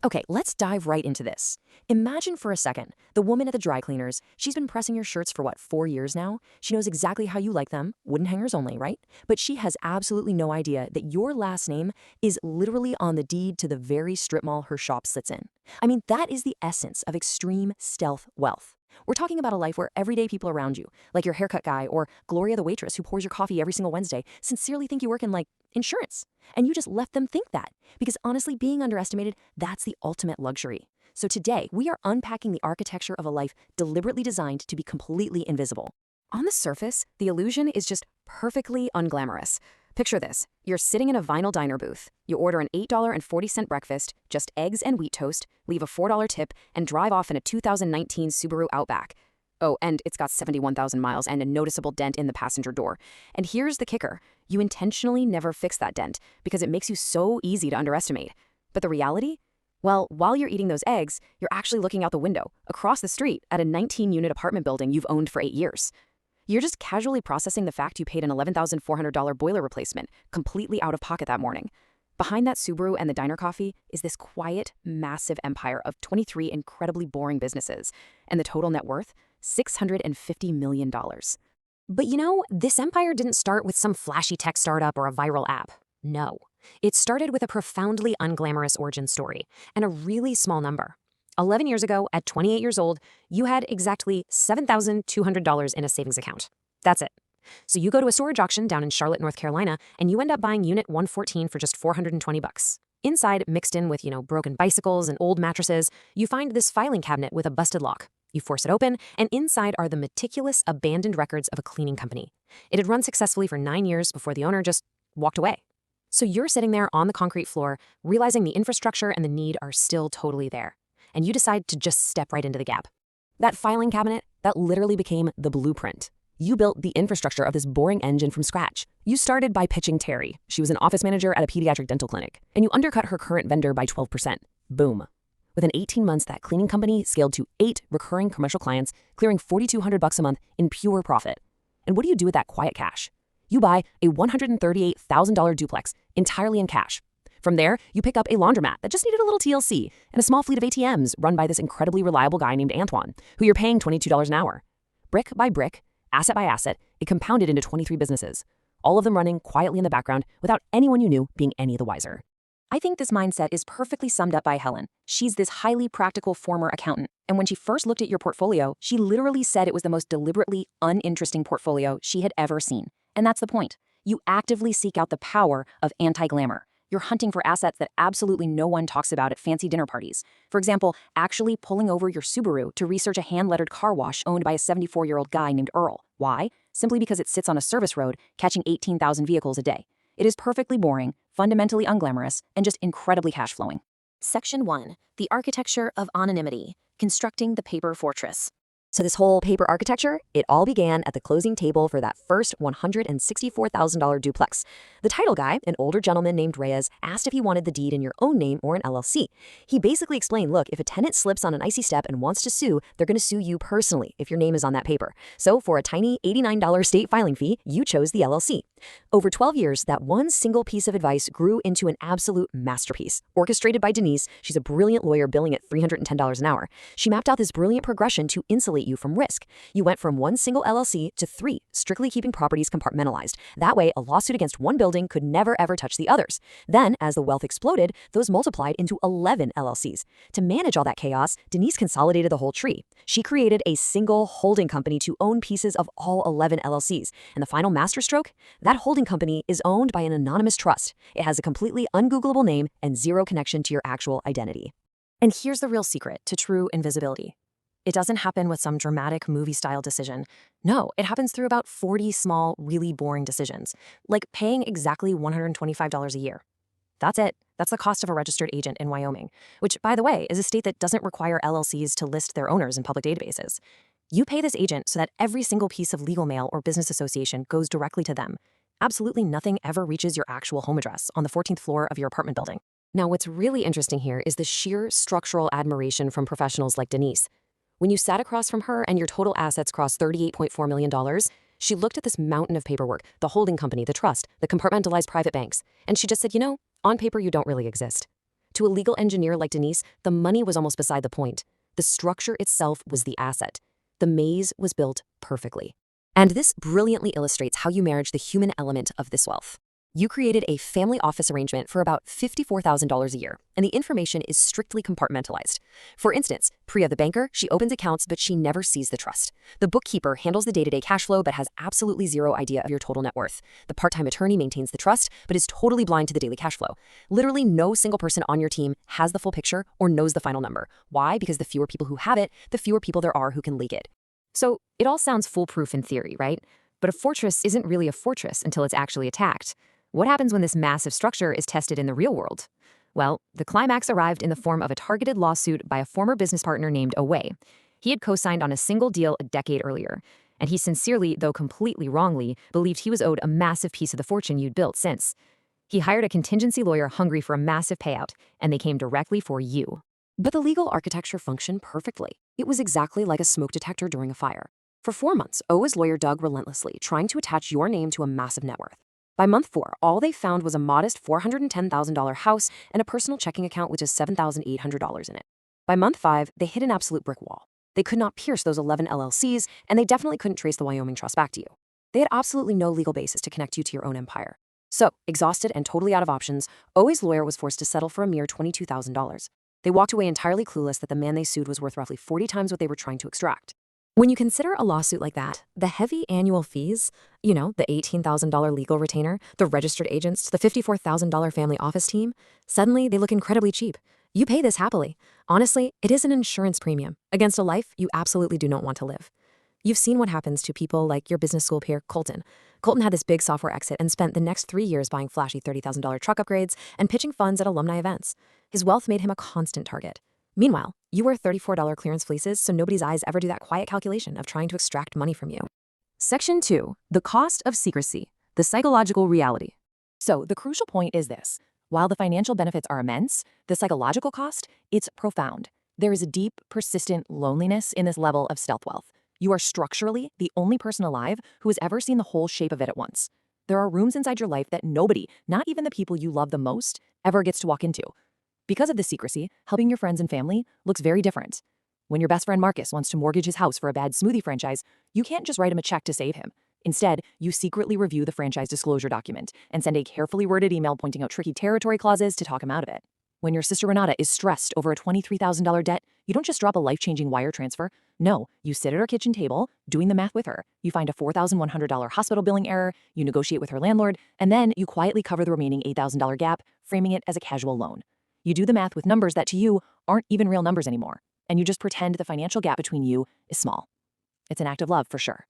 Okay, let's dive right into this. Imagine for a second the woman at the dry cleaners. She's been pressing your shirts for what, 4 years now? She knows exactly how you like them, wooden hangers only, right? But she has absolutely no idea that your last name is literally on the deed to the very strip mall her shop sits in. I mean, that is the essence of extreme stealth wealth. We're talking about a life where everyday people around you, like your haircut guy or Gloria the waitress who pours your coffee every single Wednesday, sincerely think you work in, like, insurance. And you just let them think that. Because honestly, being underestimated, that's the ultimate luxury. So today, we are unpacking the architecture of a life deliberately designed to be completely invisible. On the surface, the illusion is just perfectly unglamorous. Picture this. You're sitting in a vinyl diner booth. You order an $8.40 breakfast, just eggs and wheat toast, leave a $4 tip, and drive off in a 2019 Subaru Outback. Oh, and it's got 71,000 miles and a noticeable dent in the passenger door. And here's the kicker. You intentionally never fix that dent because it makes you so easy to underestimate. But the reality? Well, while you're eating those eggs, you're actually looking out the window, across the street, at a 19-unit apartment building you've owned for 8 years. You're just casually processing the fact you paid an $11,400 boiler replacement, completely out of pocket that morning. Behind that Subaru and the diner coffee is this quiet, massive empire of 23 incredibly boring businesses, and the total net worth? $650 million. But you know, this empire didn't start with some flashy tech startup or a viral app. No. It started with a profoundly unglamorous origin story and a really small number. 11 years ago, at 28 years old, you had exactly $7,200 in a savings account. That's it. So you go to a storage auction down in Charlotte, North Carolina, and you end up buying Unit 114 for just $420. Inside, mixed in with, broken bicycles and old mattresses, you find this filing cabinet with a busted lock. You force it open, and inside are the meticulous, abandoned records of a cleaning company. It had run successfully for 9 years before the owner just walked away. So you're sitting there on the concrete floor, realizing the infrastructure and the need are still totally there. And you decide to just step right into the gap. That filing cabinet, that literally became the blueprint. You built the infrastructure of this boring engine from scratch. You started by pitching Terry. She was an office manager at a pediatric dental clinic, and you undercut her current vendor by 12%. Boom. Within 18 months, that cleaning company scaled to 8 recurring commercial clients, clearing $4,200 a month in pure profit. And what do you do with that quiet cash? You buy a $138,000 duplex entirely in cash. From there, you pick up a laundromat that just needed a little TLC and a small fleet of ATMs run by this incredibly reliable guy named Antoine, who you're paying $22 an hour. Brick by brick, asset by asset, it compounded into 23 businesses, all of them running quietly in the background without anyone you knew being any the wiser. I think this mindset is perfectly summed up by Helen. She's this highly practical former accountant, and when she first looked at your portfolio, she literally said it was the most deliberately uninteresting portfolio she had ever seen. And that's the point. You actively seek out the power of anti-glamour. You're hunting for assets that absolutely no one talks about at fancy dinner parties. For example, actually pulling over your Subaru to research a hand-lettered car wash owned by a 74-year-old guy named Earl. Why? Simply because it sits on a service road catching 18,000 vehicles a day. It is perfectly boring, fundamentally unglamorous, and just incredibly cash-flowing. Section 1. The Architecture of Anonymity. Constructing the Paper Fortress. So this whole paper architecture, it all began at the closing table for that first $164,000 duplex. The title guy, an older gentleman named Reyes, asked if he wanted the deed in your own name or an LLC. He basically explained, look, if a tenant slips on an icy step and wants to sue, they're going to sue you personally if your name is on that paper. So for a tiny $89 state filing fee, you chose the LLC. Over 12 years, that one single piece of advice grew into an absolute masterpiece. Orchestrated by Denise, she's a brilliant lawyer billing at $310 an hour. She mapped out this brilliant progression to insulate you from risk. You went from one single LLC to 3, strictly keeping properties compartmentalized. That way, a lawsuit against one building could never ever touch the others. Then, as the wealth exploded, those multiplied into 11 LLCs. To manage all that chaos, Denise consolidated the whole tree. She created a single holding company to own pieces of all 11 LLCs. And the final masterstroke? That holding company is owned by an anonymous trust. It has a completely ungoogleable name and zero connection to your actual identity. And here's the real secret to true invisibility. It doesn't happen with some dramatic movie-style decision. No, it happens through about 40 small, really boring decisions, like paying exactly $125 a year. That's it. That's the cost of a registered agent in Wyoming, which, by the way, is a state that doesn't require LLCs to list their owners in public databases. You pay this agent so that every single piece of legal mail or business association goes directly to them. Absolutely nothing ever reaches your actual home address on the 14th floor of your apartment building. Now, what's really interesting here is the sheer structural admiration from professionals like Denise. When you sat across from her and your total assets crossed $38.4 million, she looked at this mountain of paperwork, the holding company, the trust, the compartmentalized private banks, and she just said, on paper you don't really exist. To a legal engineer like Denise, the money was almost beside the point. The structure itself was the asset. The maze was built perfectly. And this brilliantly illustrates how you manage the human element of this wealth. You created a family office arrangement for about $54,000 a year, and the information is strictly compartmentalized. For instance, Priya, the banker, she opens accounts, but she never sees the trust. The bookkeeper handles the day-to-day cash flow, but has absolutely zero idea of your total net worth. The part-time attorney maintains the trust, but is totally blind to the daily cash flow. Literally no single person on your team has the full picture or knows the final number. Why? Because the fewer people who have it, the fewer people there are who can leak it. So it all sounds foolproof in theory, right? But a fortress isn't really a fortress until it's actually attacked. What happens when this massive structure is tested in the real world? Well, the climax arrived in the form of a targeted lawsuit by a former business partner named Away. He had co-signed on a single deal a decade earlier, and he sincerely, though completely wrongly, believed he was owed a massive piece of the fortune you'd built since. He hired a contingency lawyer hungry for a massive payout, and they came directly for you. But the legal architecture functioned perfectly. It was exactly like a smoke detector during a fire. For 4 months, Owa's lawyer dug relentlessly, trying to attach your name to a massive net worth. By month 4, all they found was a modest $410,000 house and a personal checking account with just $7,800 in it. By month 5, they hit an absolute brick wall. They could not pierce those 11 LLCs, and they definitely couldn't trace the Wyoming trust back to you. They had absolutely no legal basis to connect you to your own empire. So, exhausted and totally out of options, Owa's lawyer was forced to settle for a mere $22,000. They walked away entirely clueless that the man they sued was worth roughly 40 times what they were trying to extract. When you consider a lawsuit like that, the heavy annual fees, the $18,000 legal retainer, the registered agents, the $54,000 family office team, suddenly they look incredibly cheap. You pay this happily. Honestly, it is an insurance premium against a life you absolutely do not want to live. You've seen what happens to people like your business school peer, Colton. Colton had this big software exit and spent the next 3 years buying flashy $30,000 truck upgrades and pitching funds at alumni events. His wealth made him a constant target. Meanwhile, you wear $34 clearance fleeces, so nobody's eyes ever do that quiet calculation of trying to extract money from you. Section 2. The cost of secrecy. The psychological reality. So the crucial point is this. While the financial benefits are immense, the psychological cost, it's profound. There is a deep, persistent loneliness in this level of stealth wealth. You are structurally the only person alive who has ever seen the whole shape of it at once. There are rooms inside your life that nobody, not even the people you love the most, ever gets to walk into. Because of this secrecy, helping your friends and family looks very different. When your best friend Marcus wants to mortgage his house for a bad smoothie franchise, you can't just write him a check to save him. Instead, you secretly review the franchise disclosure document and send a carefully worded email pointing out tricky territory clauses to talk him out of it. When your sister Renata is stressed over a $23,000 debt, you don't just drop a life-changing wire transfer. No, you sit at her kitchen table, doing the math with her. You find a $4,100 hospital billing error, you negotiate with her landlord, and then you quietly cover the remaining $8,000 gap, framing it as a casual loan. You do the math with numbers that to you aren't even real numbers anymore, and you just pretend the financial gap between you is small. It's an act of love for sure,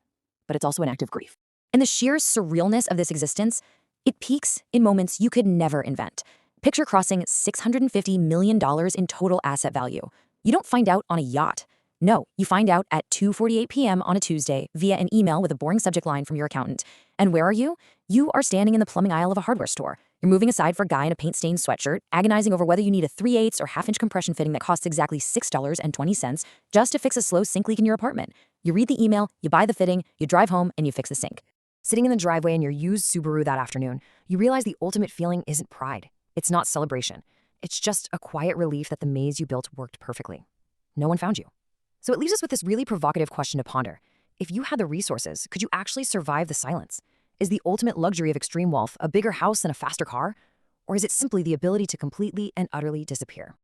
but it's also an act of grief. And the sheer surrealness of this existence, it peaks in moments you could never invent. Picture crossing $650 million in total asset value. You don't find out on a yacht. No, you find out at 2:48 p.m. on a Tuesday via an email with a boring subject line from your accountant. And where are you? You are standing in the plumbing aisle of a hardware store. You're moving aside for a guy in a paint-stained sweatshirt, agonizing over whether you need a 3/8 or half-inch compression fitting that costs exactly $6.20 just to fix a slow sink leak in your apartment. You read the email, you buy the fitting, you drive home, and you fix the sink. Sitting in the driveway in your used Subaru that afternoon, you realize the ultimate feeling isn't pride. It's not celebration. It's just a quiet relief that the maze you built worked perfectly. No one found you. So it leaves us with this really provocative question to ponder. If you had the resources, could you actually survive the silence? Is the ultimate luxury of extreme wealth a bigger house and a faster car? Or is it simply the ability to completely and utterly disappear?